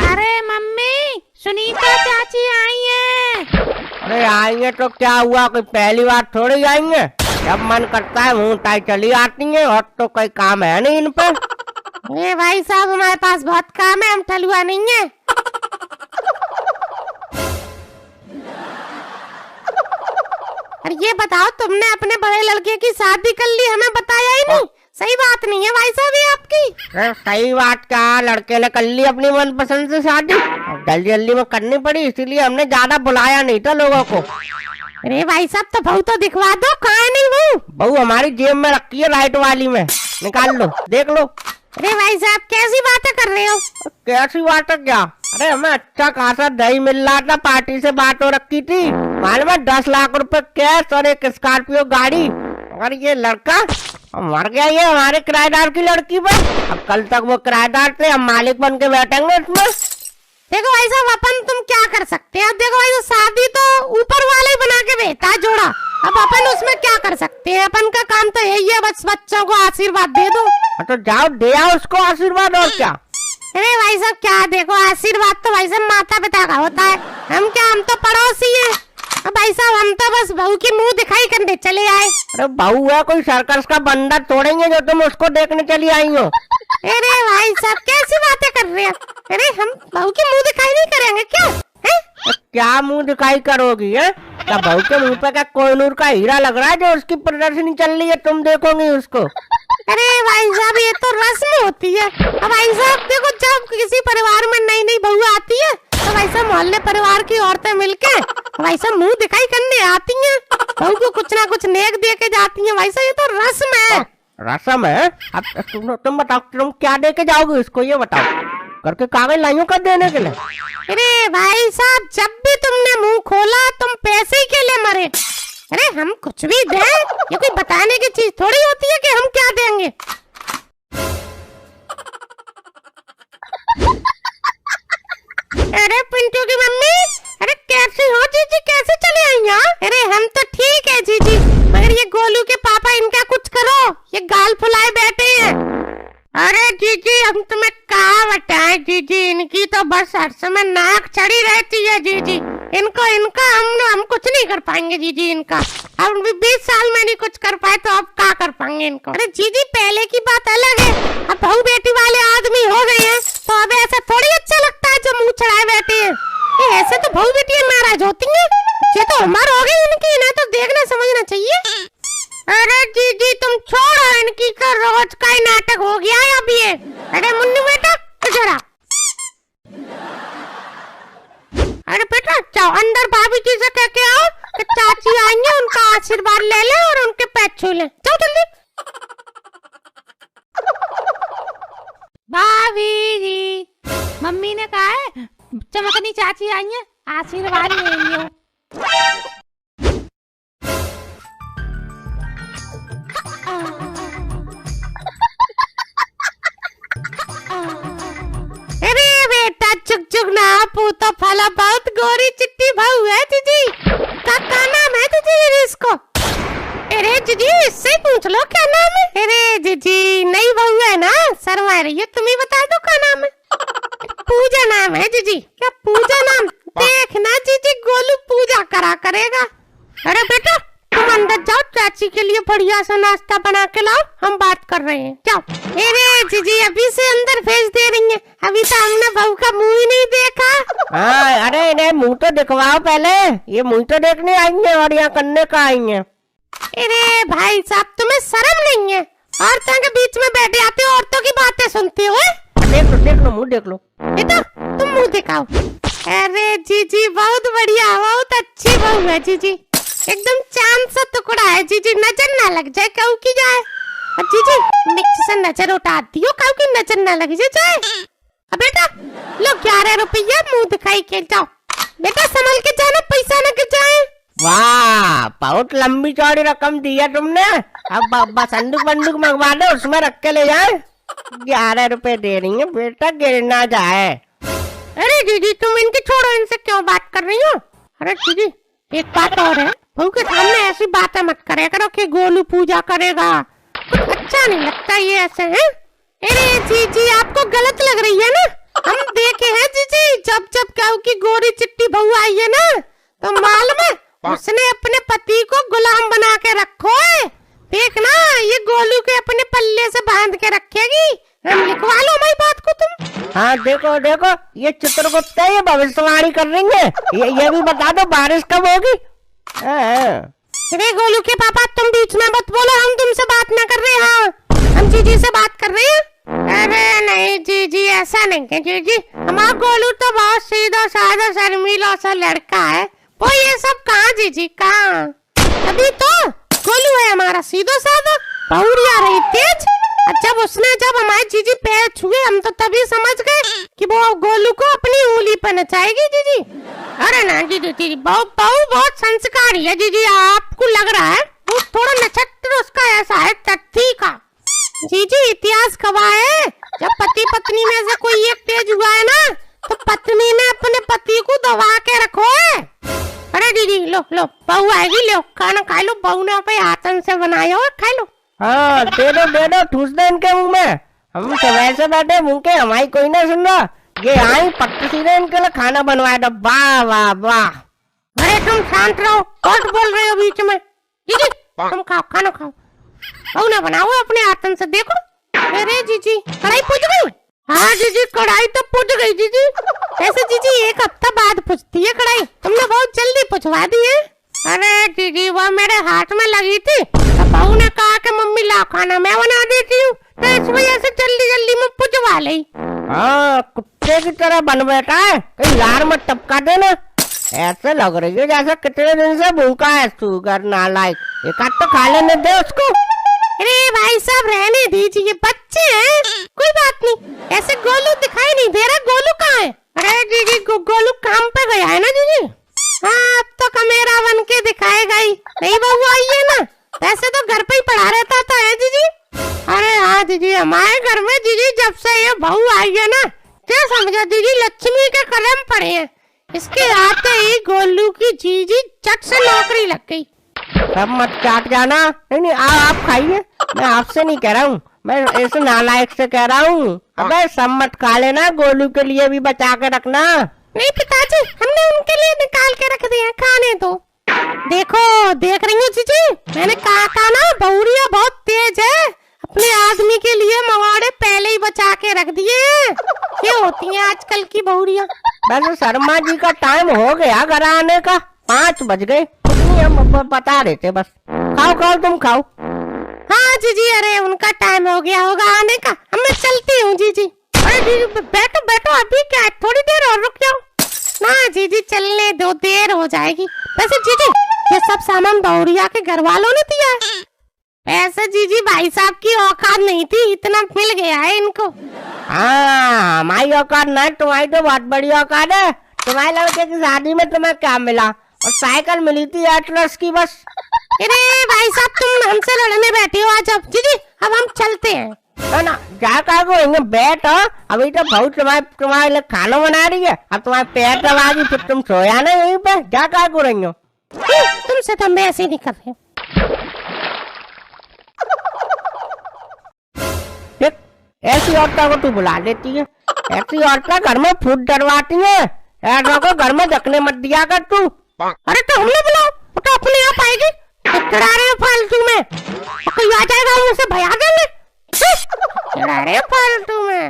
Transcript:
अरे मम्मी, सुनीता चाची आई है। अरे आएंगे तो क्या हुआ, कोई पहली बार थोड़ी आएंगे। जब मन करता है मुँह ताई चली आती है, और तो कोई काम है नहीं इन पर। ये भाई साहब, हमारे पास बहुत काम है, हम ठलुआ नहीं है। अरे ये बताओ, तुमने अपने बड़े लड़के की शादी कर ली, हमें बताया ही नहीं। सही बात नहीं है भाई साहब ये आपकी। अरे सही बात क्या, लड़के ने कर ली अपनी मनपसंद से शादी, जल्दी जल्दी में करनी पड़ी, इसीलिए हमने ज्यादा बुलाया नहीं था लोगों को। अरे भाई साहब, तो बहू तो दिखवा दो, कहाँ है नहीं बहू? बहू हमारी जेब में रखी है, राइट वाली में, निकाल लो देख लो। अरे भाई साहब, कैसी बातें कर रहे हो? कैसी बात है क्या? अरे हमें अच्छा खासा दही मिल रहा था, पार्टी से बात हो रखी थी, मालूम है 10 लाख रुपए कैश और एक स्कॉर्पियो गाड़ी। और ये लड़का मर गया, ये हमारे किराएदार की लड़की पर। अब कल तक वो किराएदार थे, हम मालिक बन के बैठेंगे इसमें। देखो भाई साहब, अपन तुम क्या कर सकते हैं? अब देखो भाई, तो शादी तो ऊपर वाले ही बना के भेजता है जोड़ा, अब अपन उसमें क्या कर सकते हैं? अपन का काम तो यही है, बस बच्चों को आशीर्वाद दे दो। तो जाओ दे आओ उसको आशीर्वाद, और क्या। अरे भाई साहब, क्या देखो, आशीर्वाद तो भाई साहब माता पिता का होता है, हम क्या, हम तो पड़ोसी हैं। अब भाई साहब, हम तो बस बहू की मुंह दिखाई करने चले आए। अरे बहू है कोई सर्कस का बंदा तोड़ेंगे जो तुम उसको देखने चली आई हो। अरे भाई साहब, कैसी बातें कर रहे हैं? अरे हम बहू की मुंह दिखाई नहीं करेंगे क्या है? क्या मुंह दिखाई करोगी है? क्या बहू के मुंह पे क्या कोहिनूर का हीरा लग रहा है जो उसकी प्रदर्शनी चल रही है, तुम देखोगी उसको? अरे भाई साहब, ये तो रस्म होती है। अब भाई साहब देखो, जब किसी परिवार में नई नई बहू आती है तो भाई साहब मोहल्ले परिवार की औरतें मिलके भाई साहब मुंह दिखाई करने आती हैं, बहू को कुछ ना कुछ नेक दे के जाती हैं। भाई साहब ये तो रस्म है। रस्म है? अब तुम बताओ, तुम क्या दे के जाओगे इसको, ये बताओ। करके कागज लाइयो कर देने के लिए? अरे भाई साहब, जब भी तुमने मुंह खोला तुम पैसे के लिए मरे। अरे हम कुछ भी दें, ये कोई बताने की चीज थोड़ी होती है कि हम क्या देंगे। अरे पिंटू की मम्मी, अरे कैसे हो जीजी, कैसे चले आई यहाँ? अरे हम तो ठीक है जीजी, मगर ये गोलू के पापा, इनका कुछ करो, ये गाल फुलाए बैठे हैं। अरे जीजी, हम तुम्हें क्या बताएं जीजी, इनकी तो बस हर समय नाक चढ़ी रहती है जीजी। इनका हम कुछ नहीं कर पाएंगे जीजी, इनका हम 20 साल में नहीं कुछ कर पाए तो अब क्या कर पाएंगे इनको? अरे जीजी, पहले की बात अलग है, अब बहू बेटी वाले आदमी हो गए हैं, तो अब ऐसा थोड़ी अच्छा लगता है जो मुंह चढ़ाए बैठे हैं। ऐसे तो बहू बेटियां नाराज होती हैं, ये तो उम्र हो गई इनकी, इन्हें तो देखना समझना चाहिए। अरे जीजी तुम छोड़ो, इनकी तो रोज का ही नाटक हो गया है अब ये। अरे मुन्नू बेटा जरा, अरे बेटा जाओ अंदर, भाभी जी से कह के आओ कि चाची आएंगे, उनका आशीर्वाद ले ले और उनके पैर छू ले, जाओ जल्दी। भाभी जी, मम्मी ने कहा है चमकनी चाची आई है, आशीर्वाद ले लियो। अरे बेटा चुक चुक ना पूतो फला, बहुत गोरी चिट्टी बहू है जीजी। क्या नाम है जीजी इसको? अरे जीजी इससे पूछ लो क्या नाम है। अरे जीजी नई बहू है ना, शर्मा रही है, तुम ही बता दो क्या नाम है। पूजा नाम है जीजी। क्या पूजा नाम? देखना जीजी, गोलू पूजा करा करेगा। अरे बेटा तुम अंदर जाओ, चाची के लिए बढ़िया सा नाश्ता बना के लाओ, हम बात कर रहे हैं, जाओ। अरे जीजी अभी से अंदर भेज दे रही है, अभी तो हमने बहू का मुंह ही नहीं देखा। अरे इन्हें मुंह तो दिखवाओ पहले, ये मुंह तो देखने आई है और यहाँ करने का आई है। अरे भाई साहब, तुम्हें शर्म नहीं है? औरतों के बीच में बैठे आते हो, औरतों की बातें सुनते हो। देख लो मुंह देख लो। बेटा तुम मुंह दिखाओ। अरे जीजी बहुत बढ़िया, बहुत अच्छी बहू है जीजी, एकदम चांद सा टुकड़ा है जीजी, नजर ना लग जाए कहू की जाए। और जीजी मिक्स से नजर उठा दियो, कहू की नजर ना लग जाए। अब बेटा लो 11 रुपया, मुंह दिखाई के जाओ। बेटा संभल के जाना, पैसा न गिर जाए। वाह बहुत लंबी चौड़ी रकम दी है तुमने, अब संदूक बंदूक मंगवा दो, उसमें रख के ले जाए। 11 रुपए दे रही है बेटा, गिर ना जाए। अरे जीजी तुम इनकी छोड़ो, इनसे क्यों बात कर रही हो? अरे जीजी एक बात और है, बहू के सामने ऐसी बातें मत करे करो कि गोलू पूजा करेगा, कुछ अच्छा नहीं लगता ये ऐसे है। अरे जीजी आपको गलत लग रही है ना, हम देखे हैं जीजी जब जब कहू की गोरी चिट्टी बहू आई है ना तो मालूम है उसने अपने पति को गुलाम बना के रखो है। देखना ये गोलू के अपने पल्ले से बांध के रखेगी, हम लिखवा लो हमारी बात को तुम। हाँ देखो देखो ये चित्रगुप्त है, ये भविष्यवाणी कर रही है। ये भी बता दो बारिश कब होगी। अरे गोलू के पापा तुम बीच में मत बोलो, हम तुमसे बात ना कर रहे हैं, हम जीजी से बात कर रहे हैं। अरे नहीं जीजी ऐसा नहीं है जीजी, हमारा गोलू तो बहुत सीधा साधा शर्मीला सा लड़का है, वो ये सब कहाँ जीजी कहाँ, अभी तो गोलू है हमारा सीधा साधा, बहुरिया रही तेज। जब हमारे जीजी पैर छुए हम तो तभी समझ गए कि वो गोलू को अपनी उंगली पर नचाएगी जीजी। अरे ना जीजी जीजी बहू बहुत संस्कारी है जीजी, आपको लग रहा है वो थोड़ा नक्षत्र उसका ऐसा है तथ्य का। जीजी इतिहास गवाह है जब पति पत्नी में से कोई एक तेज हुआ है ना तो पत्नी ने अपने पति को दबा के रखो है। अरे दीदी लो लो बहू आएगी, लो खाना खा लो, बहू ने पे हाथन से बनाया हो खा लो। हाँ दे दो ठूस दे इनके मुंह में, हम तो वैसे बैठे मुंह के हमारी कोई ना सुन रहा, ये आई पट्टी सीधे इनके लिए खाना बनवाया था। वाह वाह वाह। अरे तुम शांत रहो, बहुत बोल रहे हो बीच में। जीजी तुम खाओ खाना खाओ, बहू ने बनाओ अपने हाथन से देखो। अरे जीजी कढ़ाई पूछ गई। हाँ जीजी कढ़ाई तो पूछ गई जीजी, ऐसे जीजी एक हफ्ता बाद पूछती है कढ़ाई, तुमने बहुत जल्दी पूछवा दी है। अरे जीजी वो मेरे हाथ में लगी थी तो बहू ने कहा कि मम्मी ला खाना मैं बना देती हूँ, तो इस वजह से जल्दी में पूछवा ली। हाँ कुत्ते की तरह बन बैठा है, कहीं लार मत टपका देना, ऐसे लग रही है जैसे कितने दिन से भूखा है सुगर नालायक, एक हाथ तो खा लेने दे उसको। अरे भाई साहब रहने दीजिए, बच्चे हैं कोई बात नहीं, ऐसे गोलू दिखाई नहीं दे रहा, गोलू कहाँ है? अरे जीजी गोलू काम पे गया है ना जीजी। हाँ अब तो कमेरा बन के दिखाएगा ही, नहीं बहू आई है ना, वैसे तो घर पे ही पड़ा रहता था है जीजी। अरे हाँ जीजी हमारे घर में जीजी जब से ये बहू आई है ना, क्या समझा जीजी लक्ष्मी के कदम पड़े हैं, इसके आते ही गोलू की जीजी चट से नौकरी लग गई। सब मत चाट जाना, नहीं आप खाइए, मैं आपसे नहीं कह रहा हूँ, मैं इस नालायक से कह रहा हूँ। अबे सब मत खा लेना, गोलू के लिए भी बचा के रखना। नहीं पिताजी हमने उनके लिए निकाल के रख दिया, खाने दो। देखो देख रही हूँ जीजी, मैंने कहा था ना बहुरिया बहुत तेज है, अपने आदमी के लिए मवाड़े पहले ही बचा के रख दिए। ये होती है आजकल की बहुरिया। बस शर्मा जी का टाइम हो गया घर आने का, 5 बज गए, हम बता रहे थे बस। खाओ खाओ तुम खाओ। हाँ जीजी अरे उनका टाइम हो गया होगा आने का, अब मैं चलती हूँ जीजी। अरे जीजी बैठो बैठो, अभी क्या है थोड़ी देर और रुक जाओ ना जीजी, चलने दो देर हो जाएगी। वैसे जीजी ये सब सामान बहुरिया के घर वालों ने दिया है, ऐसे जीजी भाई साहब की औकात नहीं थी, इतना मिल गया है इनको। हाँ हमारी औकात नहीं, तुम्हारी तो बहुत बड़ी औकात है। तुम्हारे लड़के की शादी में तुम्हें क्या मिला? और साइकिल मिली थी एटलस की बस। अरे भाई साहब तुम हमसे लड़ने बैठे हो आज। अब जीजी अब हम चलते हैं ना, जा कर बैठ, अभी तो बहुत तुम्हारे लिए खाना बना रही है, अब तुम्हारे पैर दबागी फिर तुम सोया ना यहीं पे, जा कर रही हो। तुमसे तो मैं ऐसे नहीं कर रही हूँ। ऐसी औरतों को तू बुला देती है, ऐसी औरतें घर में फूट डरवाती है, ऐसा को घर में रखने मत दिया कर तू। अरे तो हमने बुलाओ, वो तो अपने आप आएगी, तो फालतू में कोई आ जाएगा हम उसे भगा देंगे, फालतू में।